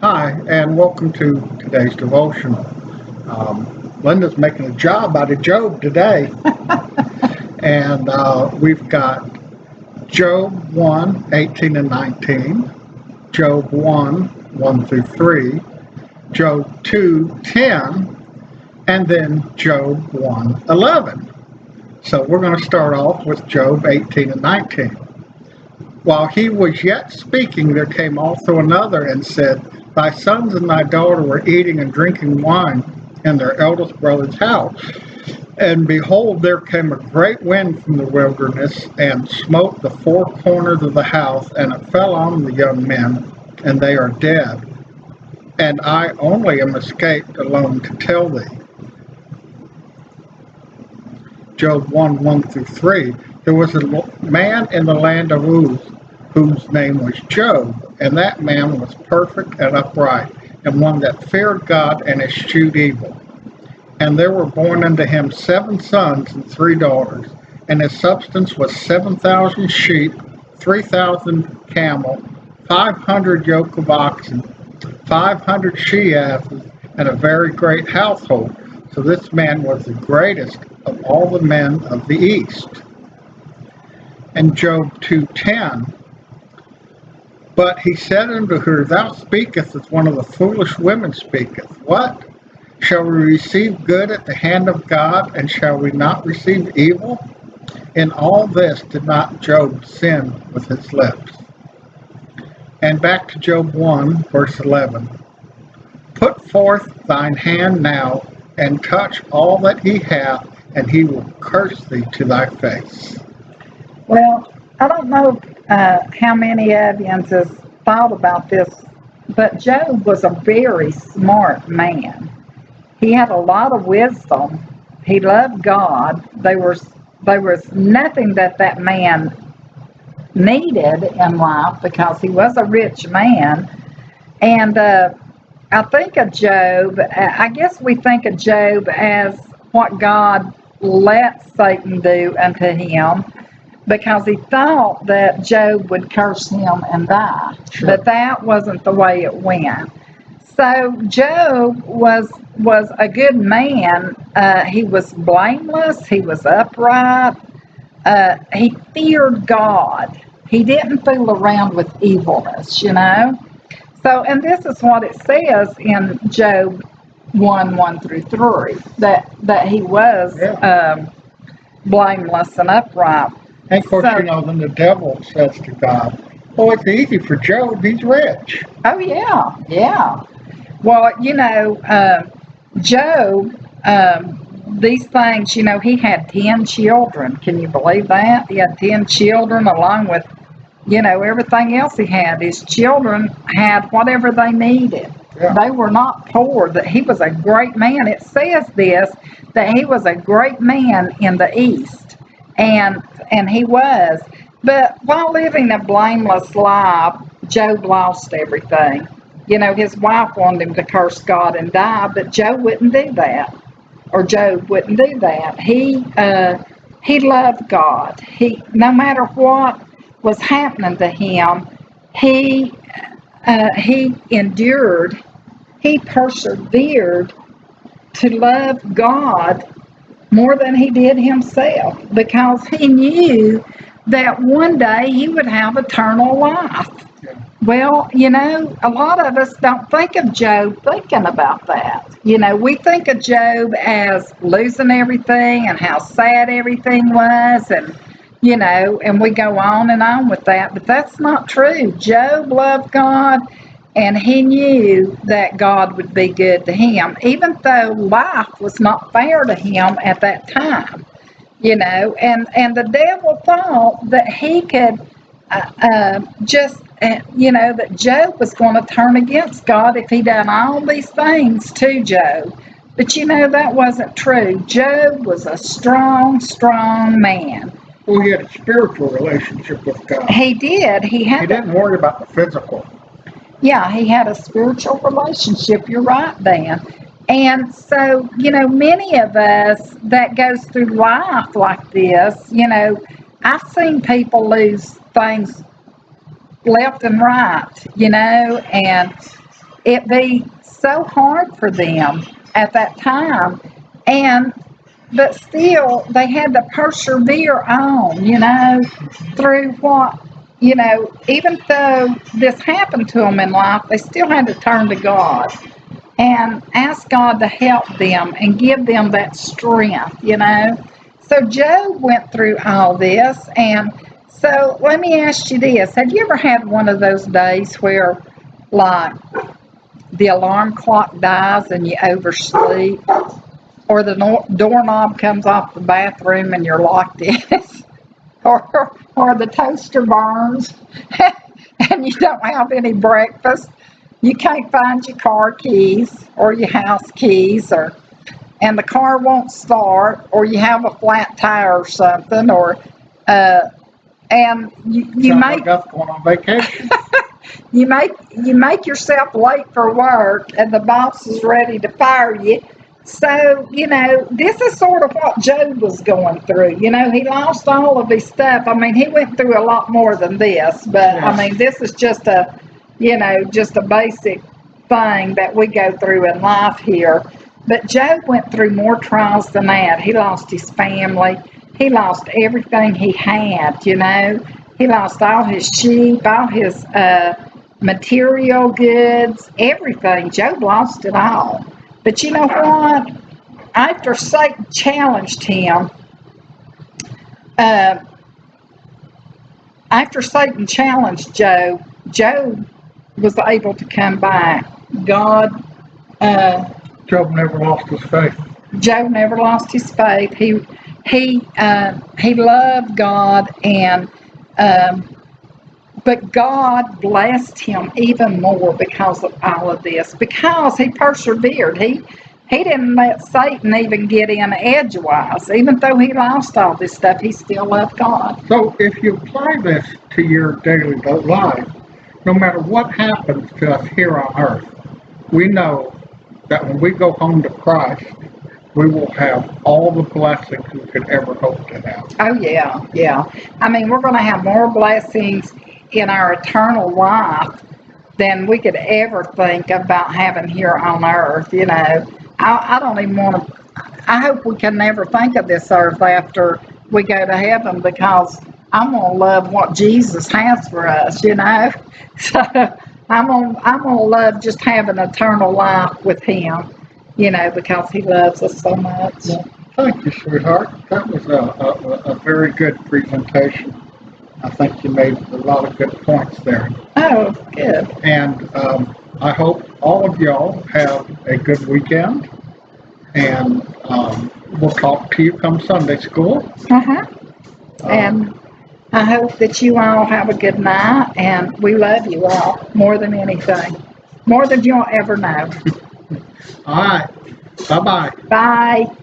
Hi, and welcome to today's devotional. Linda's making a job out of Job today, and we've got Job 1, 18 and 19, Job 1, 1 through 3, Job 2, 10, and then Job 1, 11. So we're going to start off with Job 18 and 19. While he was yet speaking, there came also another and said, Thy sons and thy daughter were eating and drinking wine in their eldest brother's house. And behold, there came a great wind from the wilderness, and smote the four corners of the house, and it fell on the young men, and they are dead. And I only am escaped alone to tell thee. Job 1, 1 through 3. There was a man in the land of Uz, whose name was Job, and that man was perfect and upright, and one that feared God and eschewed evil. And there were born unto him 7 sons and 3 daughters, and his substance was 7,000 sheep, 3,000 camel, 500 yoke of oxen, 500 she-asses, and a very great household. So this man was the greatest of all the men of the east. And Job 2:10. But he said unto her, Thou speakest as one of the foolish women speaketh. What? Shall we receive good at the hand of God, and shall we not receive evil? In all this did not Job sin with his lips. And back to Job 1, verse 11. Put forth thine hand now, and touch all that he hath, and he will curse thee to thy face. Well, I don't know how many of you has thought about this, but Job was a very smart man. He had a lot of wisdom. He loved God. There was nothing that man needed in life because he was a rich man. And I think of Job, I guess we think of Job as what God let Satan do unto him, because he thought that Job would curse him and die. Sure. But that wasn't the way it went. So Job was a good man. He was blameless. He was upright. He feared God. He didn't fool around with evilness, So, and this is what it says in Job 1, 1 through 3, that he was blameless and upright. And of course, then the devil says to God, well, it's easy for Job, he's rich. Oh, yeah. Well, Job, these things, he had 10 children. Can you believe that? He had 10 children along with, everything else he had. His children had whatever they needed. Yeah. They were not poor. That he was a great man. It says this, that he was a great man in the East. And he was. But while living a blameless life, Job lost everything. His wife wanted him to curse God and die, but Job wouldn't do that. He loved God. No matter what was happening to him, he endured. He persevered to love God more than he did himself, because he knew that one day he would have eternal life. Well, a lot of us don't think of Job thinking about that. We think of Job as losing everything and how sad everything was, and we go on and on with that, but that's not true. Job loved God, and he knew that God would be good to him, even though life was not fair to him at that time. And the devil thought that he could that Job was going to turn against God if he done all these things to Job. But that wasn't true. Job was a strong man. Well, he had a spiritual relationship with God. He did. He didn't worry about the physical. Yeah, he had a spiritual relationship. You're right, Dan. And so, many of us that goes through life like this, I've seen people lose things left and right, and it be so hard for them at that time. But still, they had to persevere on, through what, even though this happened to them in life, they still had to turn to God and ask God to help them and give them that strength. So Job went through all this. And so let me ask you this. Have you ever had one of those days where, like, the alarm clock dies and you oversleep? Or the doorknob comes off the bathroom and you're locked in? or the toaster burns and you don't have any breakfast? You can't find your car keys or your house keys, and the car won't start, or you have a flat tire or something, and you make Like going on vacation. you make yourself late for work, and the boss is ready to fire you. So, this is sort of what Job was going through. He lost all of his stuff. I mean, he went through a lot more than this, but I mean, this is just just a basic thing that we go through in life here. But Job went through more trials than that. He lost his family. He lost everything he had, He lost all his sheep, all his material goods, everything. Job lost it all. But you know what? After Satan challenged him, Job was able to come back. God, Job never lost his faith. Job never lost his faith. He loved God, and but God blessed him even more because of all of this, because he persevered. He didn't let Satan even get in edgewise. Even though he lost all this stuff, he still loved God. So if you apply this to your daily life, no matter what happens to us here on earth, we know that when we go home to Christ, we will have all the blessings we could ever hope to have. Oh, yeah. I mean, we're going to have more blessings in our eternal life than we could ever think about having here on earth. I don't even want to, I hope we can never think of this earth after we go to heaven, because I'm going to love what Jesus has for us, So I'm gonna love just having eternal life with him, because he loves us so much. Well, thank you, sweetheart. That was a very good presentation. I think you made a lot of good points there. Oh, good. And I hope all of y'all have a good weekend. And we'll talk to you come Sunday school. And I hope that you all have a good night, and we love you all more than anything, more than you'll ever know. All right. Bye-bye. Bye.